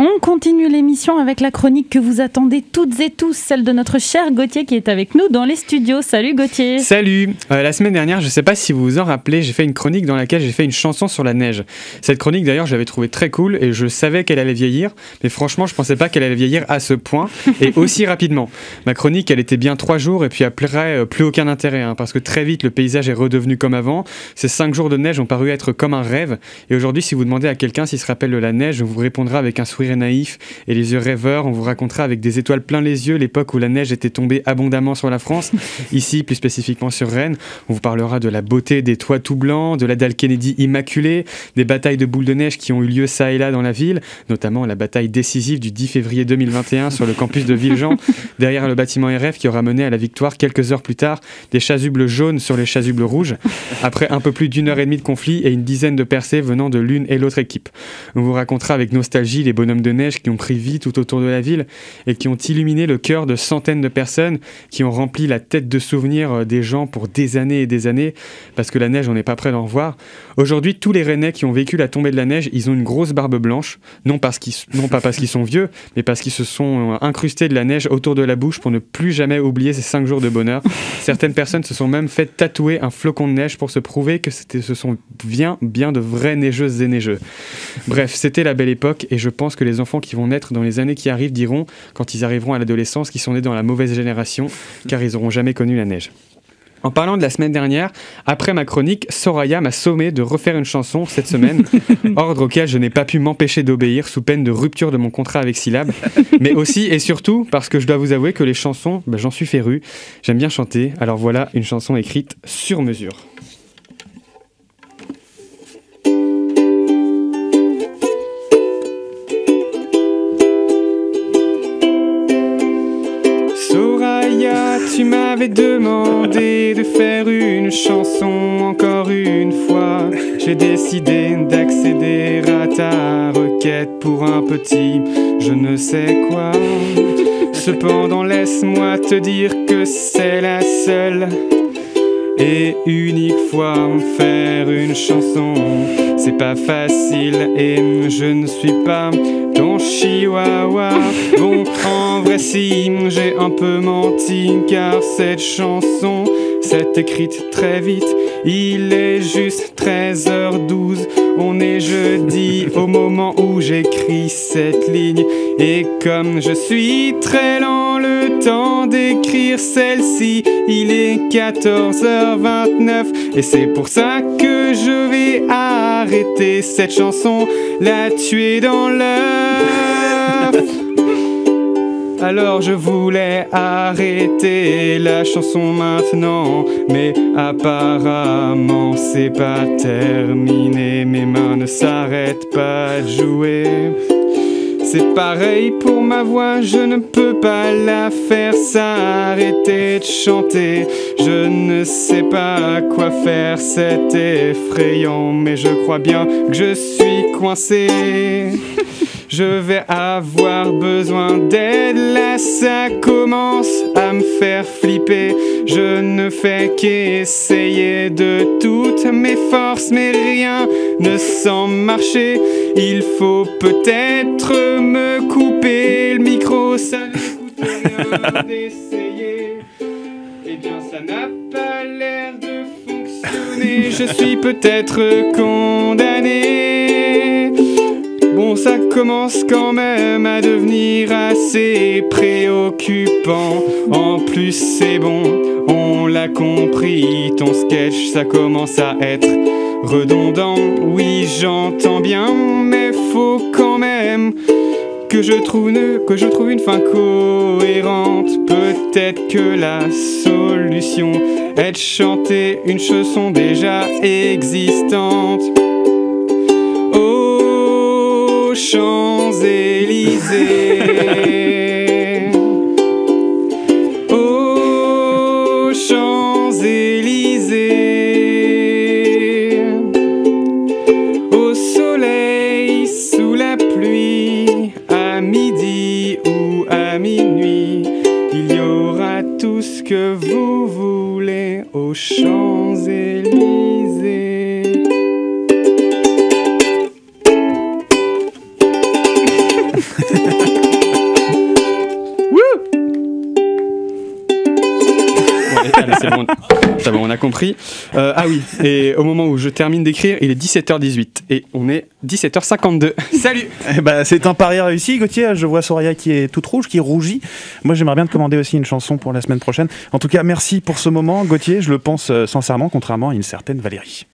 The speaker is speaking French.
On continue l'émission avec la chronique que vous attendez toutes et tous, celle de notre cher Gauthier qui est avec nous dans les studios. Salut Gauthier. Salut. La semaine dernière, je ne sais pas si vous vous en rappelez, j'ai fait une chronique dans laquelle j'ai fait une chanson sur la neige. Cette chronique d'ailleurs, je l'avais trouvée très cool et je savais qu'elle allait vieillir, mais franchement, je ne pensais pas qu'elle allait vieillir à ce point et aussi rapidement. Ma chronique, elle était bien 3 jours et puis après, plus aucun intérêt, parce que très vite, le paysage est redevenu comme avant. Ces 5 jours de neige ont paru être comme un rêve. Et aujourd'hui, si vous demandez à quelqu'un s'il se rappelle de la neige, on vous répondra avec un sourire naïf et les yeux rêveurs. On vous racontera avec des étoiles plein les yeux l'époque où la neige était tombée abondamment sur la France, ici plus spécifiquement sur Rennes. On vous parlera de la beauté des toits tout blancs, de la dalle Kennedy immaculée, des batailles de boules de neige qui ont eu lieu ça et là dans la ville, notamment la bataille décisive du 10 février 2021 sur le campus de Villejean, derrière le bâtiment RF qui aura mené à la victoire quelques heures plus tard des chasubles jaunes sur les chasubles rouges, après un peu plus d'1 heure et demie de conflit et une dizaine de percées venant de l'une et l'autre équipe. On vous racontera avec nostalgie les bonhommes de neige qui ont pris vie tout autour de la ville et qui ont illuminé le cœur de centaines de personnes, qui ont rempli la tête de souvenirs des gens pour des années et des années, parce que la neige, on n'est pas prêt d'en revoir. Aujourd'hui, tous les Rennais qui ont vécu la tombée de la neige, ils ont une grosse barbe blanche, non pas parce qu'ils sont vieux, mais parce qu'ils se sont incrustés de la neige autour de la bouche pour ne plus jamais oublier ces 5 jours de bonheur. Certaines personnes se sont même fait tatouer un flocon de neige pour se prouver que ce sont bien de vraies neigeuses et neigeux. Bref, c'était la belle époque et je pense que les enfants qui vont naître dans les années qui arrivent diront, quand ils arriveront à l'adolescence, qu'ils sont nés dans la mauvaise génération, car ils n'auront jamais connu la neige. En parlant de la semaine dernière, après ma chronique, Soraya m'a sommé de refaire une chanson cette semaine, ordre auquel je n'ai pas pu m'empêcher d'obéir sous peine de rupture de mon contrat avec Syllab, mais aussi et surtout parce que je dois vous avouer que les chansons, j'en suis féru, j'aime bien chanter, alors voilà une chanson écrite sur mesure. Soraya, tu m'avais demandé de faire une chanson encore une fois. J'ai décidé d'accéder à ta requête pour un petit je ne sais quoi. Cependant, laisse-moi te dire que c'est la seule et unique fois faire une chanson. C'est pas facile et je ne suis pas ton chihuahua. Bon, en vrai si, j'ai un peu menti, car cette chanson s'est écrite très vite. Il est juste 13h12, on est jeudi au moment où j'écris cette ligne. Et comme je suis très lent le temps d'écrire celle-ci, il est 14h29 et c'est pour ça que je vais arrêter cette chanson, la tuer dans l'œuf. Alors je voulais arrêter la chanson maintenant, mais apparemment c'est pas terminé. Mes mains ne s'arrêtent pas de jouer. C'est pareil pour ma voix, je ne peux pas la faire s'arrêter de chanter. Je ne sais pas quoi faire, c'est effrayant, mais je crois bien que je suis coincé. Je vais avoir besoin d'aide, là ça commence à me faire flipper. Je ne fais qu'essayer de toutes mes forces, mais rien ne semble marcher. Il faut peut-être me couper le micro, ça ne coûte rien d'essayer. Eh bien ça n'a pas l'air de fonctionner, je suis peut-être condamné. Bon, ça commence quand même à devenir assez préoccupant. En plus, c'est bon, on l'a compris. Ton sketch, ça commence à être redondant. Oui, j'entends bien, mais faut quand même que je trouve une fin cohérente. Peut-être que la solution est de chanter une chanson déjà existante. Champs-Élysées, aux Champs-Élysées, au soleil, sous la pluie, à midi ou à minuit, il y aura tout ce que vous voulez aux Champs-Élysées. allez, c'est bon. Ça va, on a compris. Ah oui, et au moment où je termine d'écrire, il est 17h18 et on est 17h52. Salut. C'est un pari réussi, Gauthier. Je vois Soraya qui est toute rouge, qui rougit. Moi, j'aimerais bien te commander aussi une chanson pour la semaine prochaine. En tout cas, merci pour ce moment, Gauthier. Je le pense sincèrement, contrairement à une certaine Valérie.